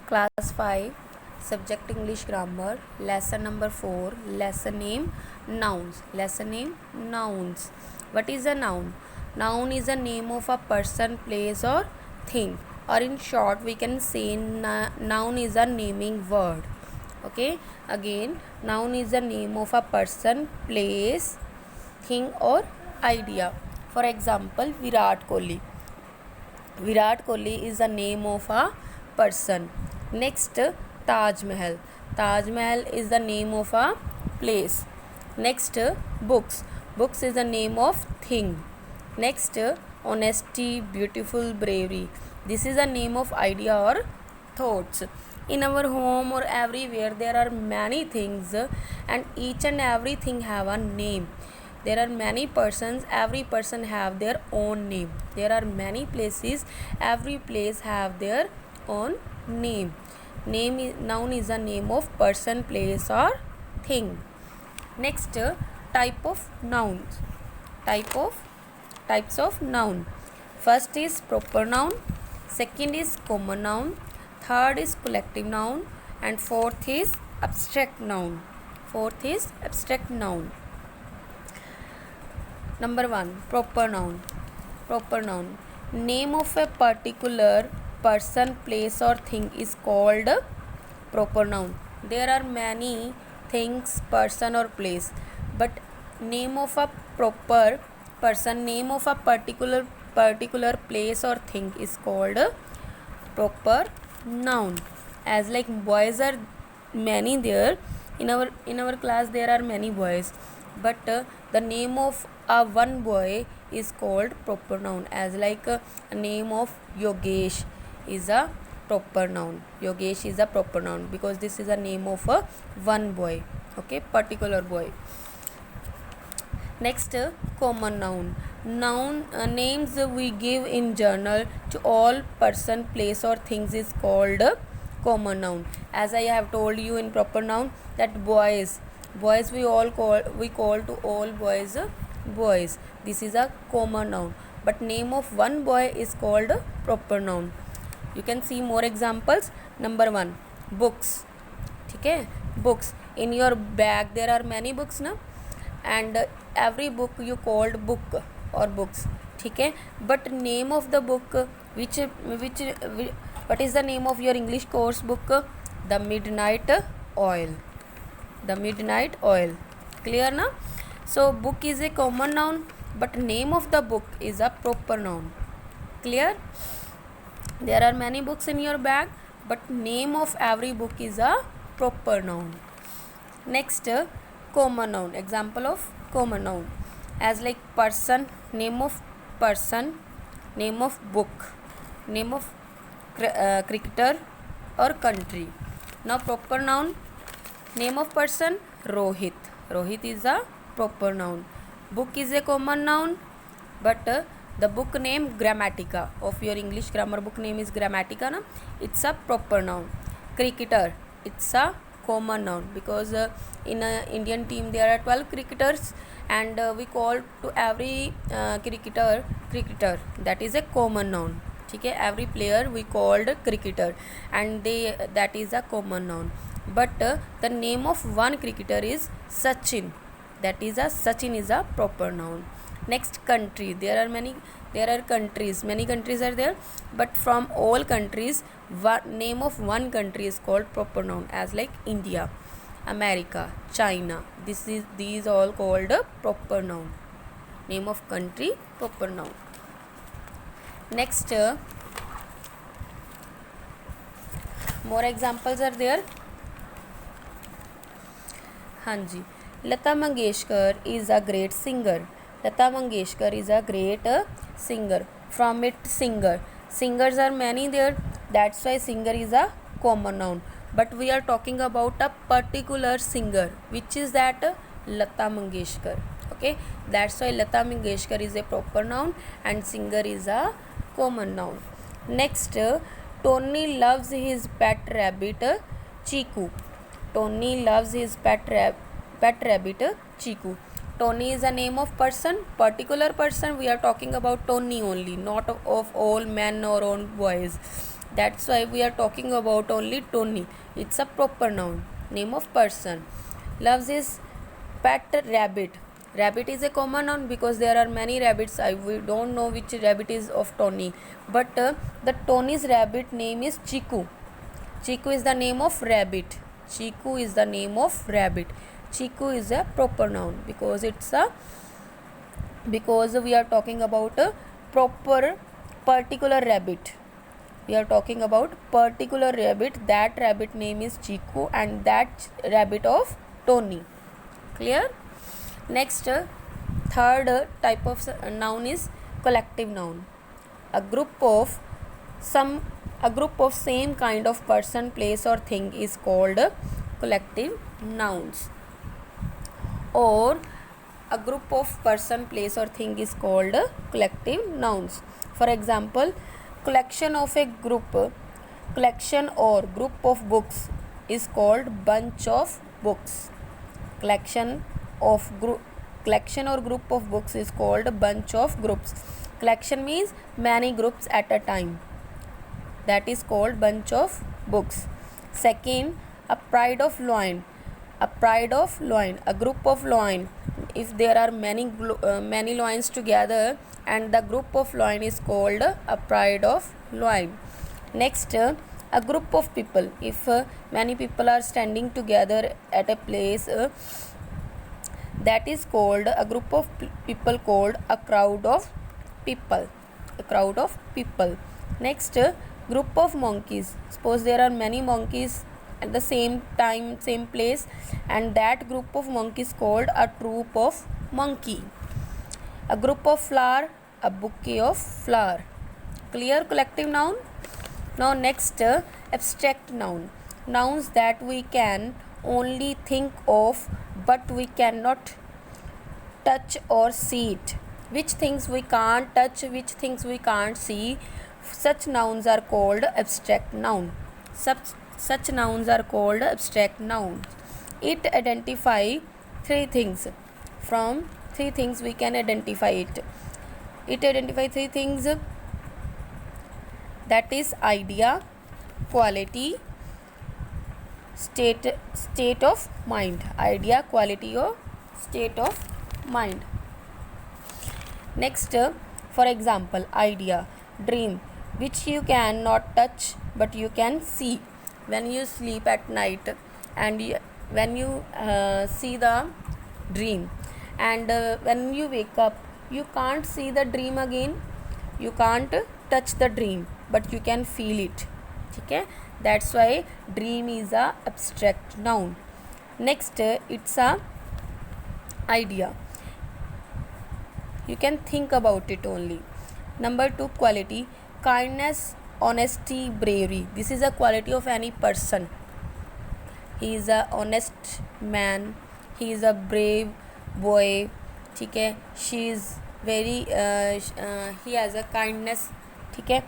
Class 5, Subject English Grammar, Lesson number 4, Lesson name Nouns. Lesson name Nouns. What is a noun? Noun is a name of a person, place, or thing. Or in short, we can say noun is a naming word. Okay, again, noun is the name of a person, place, thing, or idea. For example, Virat Kohli. Virat Kohli is the name of a person. Next, Taj Mahal. Taj Mahal is the name of a place. Next, books. Books is the name of thing. Next, honesty, beautiful, bravery. This is the name of idea or thoughts. In our home or everywhere there are many things, and each and everything have a name. There are many persons, every person have their own name. There are many places, every place have their own name. Noun is a name of person, place, or thing. Next, type of nouns. Types of noun. First is proper noun, second is common noun, third is collective noun, and fourth is abstract noun. Number 1, proper noun. Proper noun. Name of a particular person, place, or thing is called proper noun. There are many things, person, or place, but name of a proper person, name of a particular place or thing is called proper noun. As like boys are many there in our class, there are many boys, but the name of one boy is called proper noun. As like name of Yogesh is a proper noun. Yogesh is a proper noun because this is a name of one boy, okay, particular boy. Next, common noun. Names we give in journal to all person, place, or things is called common noun. As I have told you in proper noun that boys we call to all boys boys. This is a common noun. But name of one boy is called proper noun. You can see more examples. Number 1, books. Okay, books. In your bag there are many books na, and every book you called book or books. Okay, but name of the book, which what is the name of your English course book? The Midnight Oil. The Midnight Oil. Clear na? So book is a common noun, but name of the book is a proper noun. Clear? There are many books in your bag, but name of every book is a proper noun. Next, common noun. Example of common noun. As like person, name of person, name of book, name of cricketer or country. Now proper noun. Name of person, Rohit. Rohit is a proper noun. Book is a common noun, but the book name Grammatica of your English grammar book name is Grammatica na? It's a proper noun. Cricketer, it's a common noun because in a Indian team there are 12 cricketers, and we call to every cricketer. That is a common noun. Okay, every player we called cricketer, and that is a common noun. But the name of one cricketer is Sachin. Sachin is a proper noun. Next, country. There are countries. Many countries are there, but from all countries, name of one country is called proper noun. As like India, America, China. These all called a proper noun. Name of country, proper noun. Next, more examples are there. Hanji, Lata Mangeshkar is a great singer. Lata Mangeshkar is a great singer. From it, singer. Singers are many there. That's why singer is a common noun. But we are talking about a particular singer, which is that Lata Mangeshkar. Okay, that's why Lata Mangeshkar is a proper noun and singer is a common noun. Next, Tony loves his pet rabbit Chiku. Tony loves his pet rabbit Chiku. Tony is a name of person, particular person. We are talking about Tony only, not of all men or all boys. That's why we are talking about only Tony. It's a proper noun, name of person. Loves his pet rabbit. Rabbit is a common noun because there are many rabbits. We don't know which rabbit is of Tony, but the Tony's rabbit name is Chiku. Chiku is the name of rabbit. Chiku is the name of rabbit. Chiku is a proper noun because we are talking about a proper particular rabbit. We are talking about particular rabbit. That rabbit name is Chiku and that rabbit of Tony. Clear? Next, third type of noun is collective noun. A group of same kind of person, place or thing is called collective nouns. Or a group of person, place or thing is called collective nouns. For example, collection or group of books is called bunch of books. Collection or group of books is called bunch of groups. Collection means many groups at a time. That is called bunch of books. Second, a pride of loin. A group of loin. If there are many loins together, and the group of loin is called a pride of loin. Next, a group of people. If many people are standing together at a place, that is called a group of people, called a crowd of people. Next, group of monkeys. Suppose there are many monkeys at the same time, same place, and that group of monkeys called a troop of monkey. A group of flower, a bouquet of flower. Clear? Collective noun. Now next, abstract noun. Nouns that we can only think of but we cannot touch or see it. Which things we can't touch, which things we can't see, such nouns are called abstract noun. Such nouns are called abstract nouns. It identify three things. From three things we can identify it. It identify three things, that is idea, quality, state of mind. Idea, quality or state of mind. Next, for example, idea, dream, which you cannot touch but you can see. When you sleep at night and when you see the dream, and when you wake up, you can't see the dream again, you can't touch the dream, but you can feel it. Okay? That's why dream is a abstract noun. Next, it's a idea. You can think about it only. Number 2, quality, kindness, honesty, bravery. This is a quality of any person. He is a honest man, he is a brave boy. ठीक है, she is very he has a kindness. ठीक है,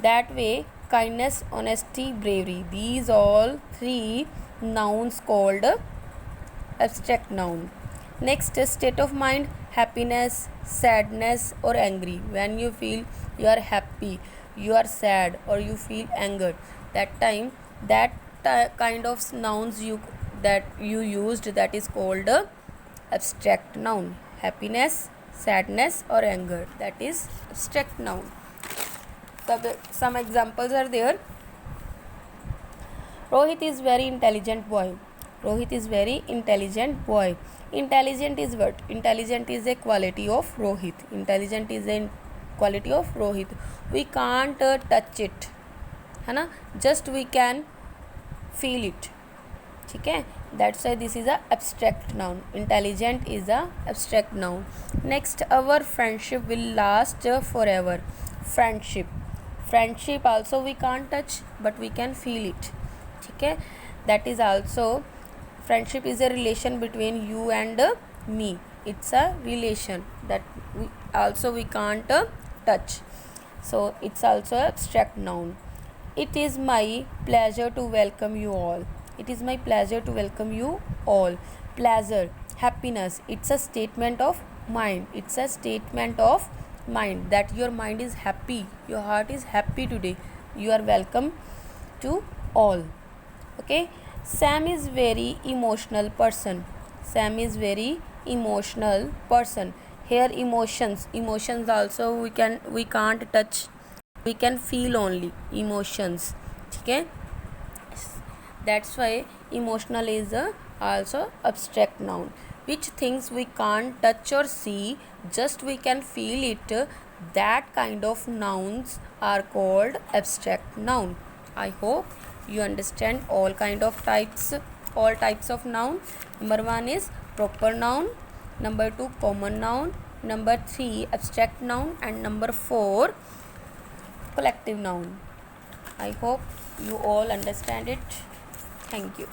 that way kindness, honesty, bravery, these all three nouns called abstract noun. Next, state of mind, happiness, sadness or angry. When you feel you are happy, you are sad or you feel angered, that time that kind of nouns you used, that is called abstract noun. Happiness, sadness or anger, that is abstract noun. Some examples are there. Rohit is very intelligent boy. Rohit is very intelligent boy. Intelligent is what? Intelligent is a quality of Rohit. Intelligent is a quality of Rohit. We can't touch it, है ना, just we can feel it. ठीक है, that's why this is a abstract noun. Intelligent is a abstract noun. Next, our friendship will last forever. Friendship also we can't touch but we can feel it. ठीक है, that is also, friendship is a relation between you and me. It's a relation that we can't touch, so it's also abstract noun. It is my pleasure to welcome you all. It is my pleasure to welcome you all. Pleasure, happiness, it's a statement of mind. It's a statement of mind that your mind is happy, your heart is happy today. You are welcome to all. Okay. Sam is very emotional person. Sam is very emotional person. Here emotions also we can't touch, we can feel only emotions. Okay. That's why emotional is a also abstract noun. Which things we can't touch or see, just we can feel it, that kind of nouns are called abstract noun. I hope you understand all types of noun. Number 1 is proper noun, number 2 common noun, number 3 abstract noun, and number 4 collective noun. I hope you all understand it. Thank you.